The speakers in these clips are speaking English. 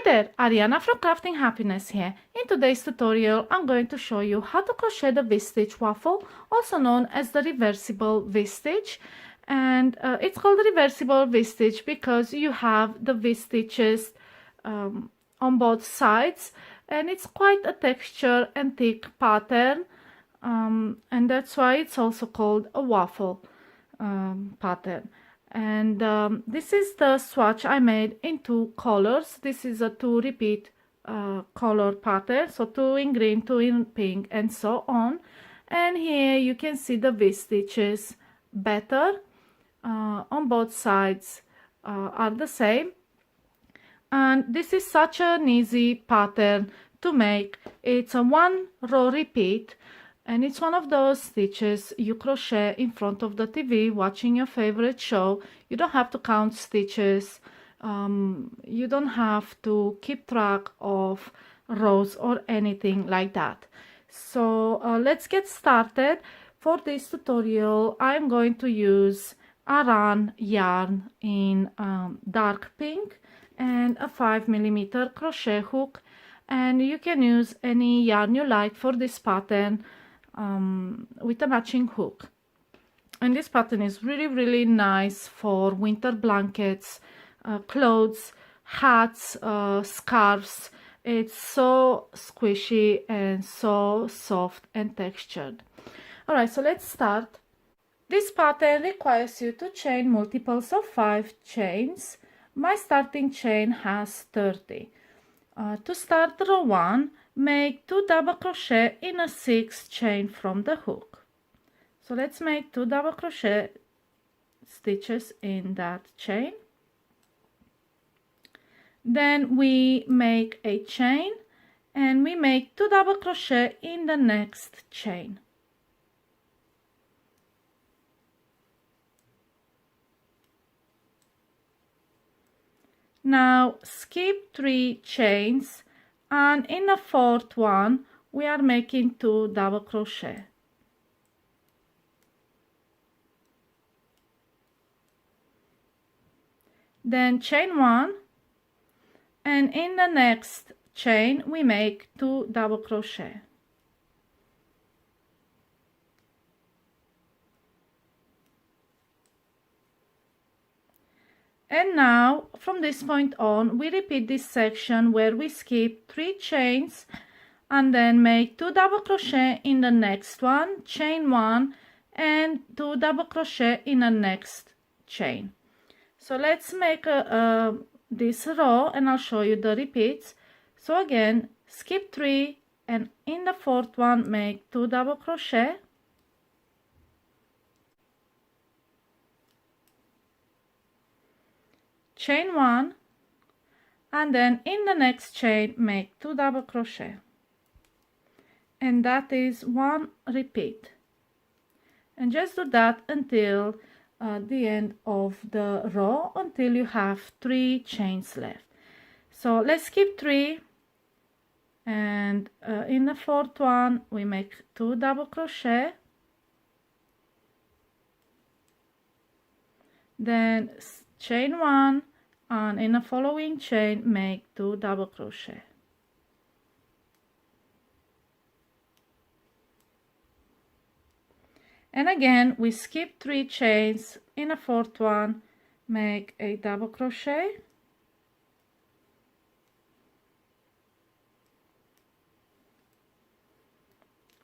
there, Ariana from Crafting Happiness here. In today's tutorial, I'm going to show you how to crochet the V Stitch Waffle, also known as the reversible V Stitch. And it's called reversible V Stitch because you have the V stitches on both sides, and it's quite a texture and thick pattern, and that's why it's also called a waffle pattern. And this is the swatch I made in two colors. This is a 2 repeat color pattern, so 2 in green, 2 in pink, and so on. And here you can see the V stitches better on both sides are the same. And this is such an easy pattern to make. It's a 1 row repeat, and it's one of those stitches you crochet in front of the TV watching your favorite show. You don't have to count stitches, you don't have to keep track of rows or anything like that. So let's get started. For this tutorial I'm going to use Aran yarn in dark pink and a 5mm crochet hook, and you can use any yarn you like for this pattern with a matching hook. And this pattern is really nice for winter blankets, clothes, hats, scarves. It's so squishy and so soft and textured. Alright, so let's start. This pattern requires you to chain multiples of 5 chains. My starting chain has 30. To start row 1, make 2 double crochet in a 6th chain from the hook. So let's make 2 double crochet stitches in that chain. Then we make a chain and we make 2 double crochet in the next chain. Now skip 3 chains, and in the 4th one we are making 2 double crochet. Then chain 1, and in the next chain we make 2 double crochet. And now from this point on we repeat this section where we skip 3 chains and then make 2 double crochet in the next one, chain 1, and 2 double crochet in the next chain. So let's make this row and I'll show you the repeats. So again, skip 3 and in the 4th one make 2 double crochet. Chain 1, and then in the next chain make 2 double crochet, and that is 1 repeat, and just do that until the end of the row, until you have 3 chains left. So let's skip 3, and in the 4th one we make 2 double crochet, then chain 1, and in the following chain make 2 double crochet. And again we skip 3 chains, in the 4th one make a double crochet,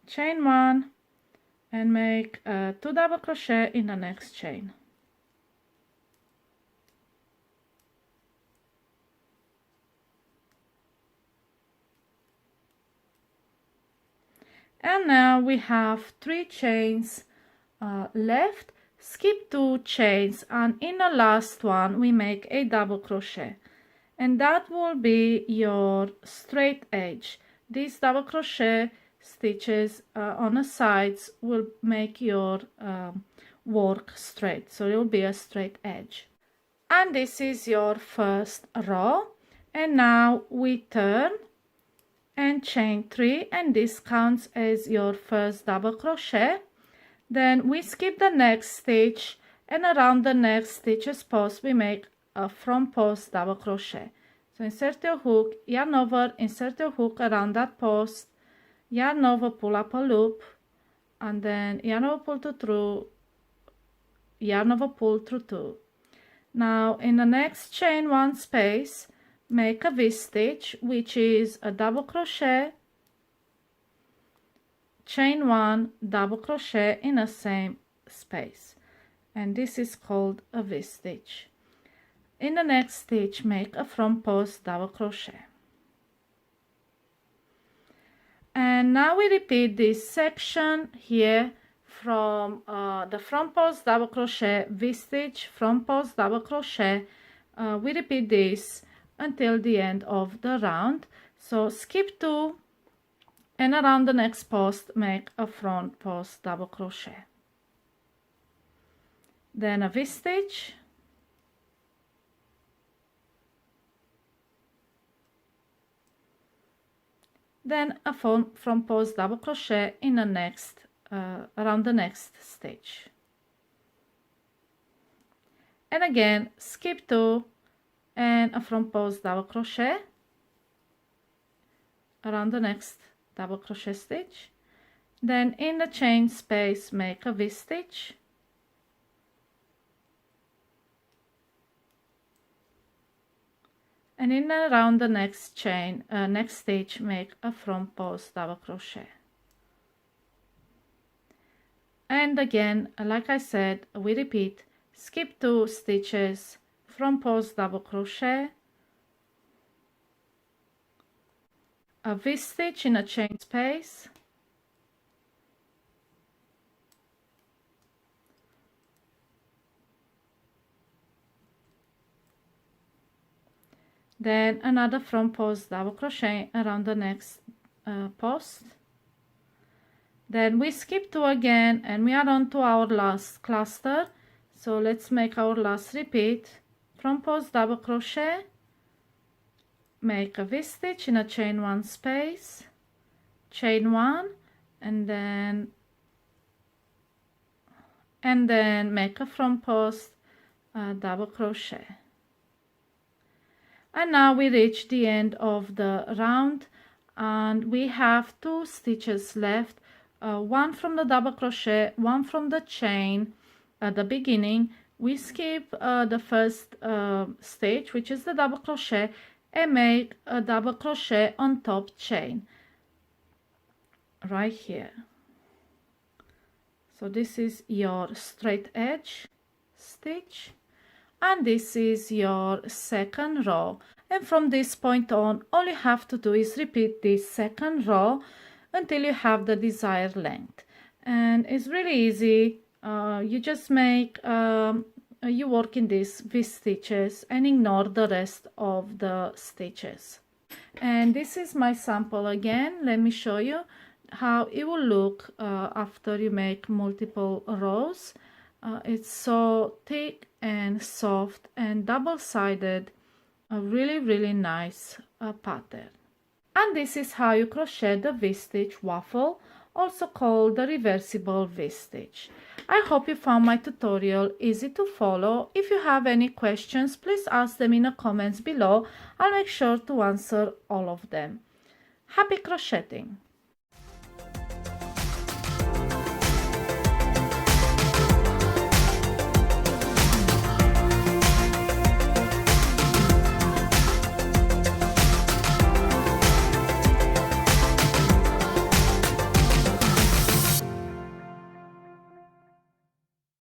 chain 1, and make 2 double crochet in the next chain. And now we have 3 chains left. Skip 2 chains, and in the last one we make a double crochet, and that will be your straight edge. These double crochet stitches on the sides will make your work straight, so it will be a straight edge. And this is your first row, and now we turn and chain 3, and this counts as your first double crochet. Then we skip the next stitch, and around the next stitches post we make a front post double crochet. So insert your hook, yarn over, insert your hook around that post, yarn over, pull up a loop, and then yarn over, pull to through, yarn over, pull through 2. Now in the next chain 1 space, make a V stitch, which is a double crochet, chain 1, double crochet in the same space, and this is called a V stitch. In the next stitch, make a front post double crochet. And now we repeat this section here from the front post double crochet, V stitch, front post double crochet. We repeat this until the end of the round. So skip 2, and around the next post make a front post double crochet, then a V stitch, then a front post double crochet in the next around the next stitch, and again skip 2 and a front post double crochet around the next double crochet stitch, then in the chain space make a V stitch, and in around the next chain next stitch make a front post double crochet. And again, like I said, we repeat, skip 2 stitches, front post double crochet, a V stitch in a chain space, then another front post double crochet around the next post, then we skip 2 again and we are on to our last cluster. So let's make our last repeat, front post double crochet, make a V stitch in a chain 1 space, chain 1, and then make a front post double crochet. And now we reach the end of the round, and we have 2 stitches left, one from the double crochet, one from the chain at the beginning. We skip the first stitch, which is the double crochet, and make a double crochet on top chain right here. So this is your straight edge stitch, and this is your second row, and from this point on all you have to do is repeat this second row until you have the desired length. And it's really easy. You just make you work in these V stitches and ignore the rest of the stitches. And this is my sample again. Let me show you how it will look after you make multiple rows. It's so thick and soft and double-sided, a really nice pattern. And this is how you crochet the V stitch waffle, also called the reversible V stitch. I hope you found my tutorial easy to follow. If you have any questions, please ask them in the comments below. I'll make sure to answer all of them. Happy crocheting!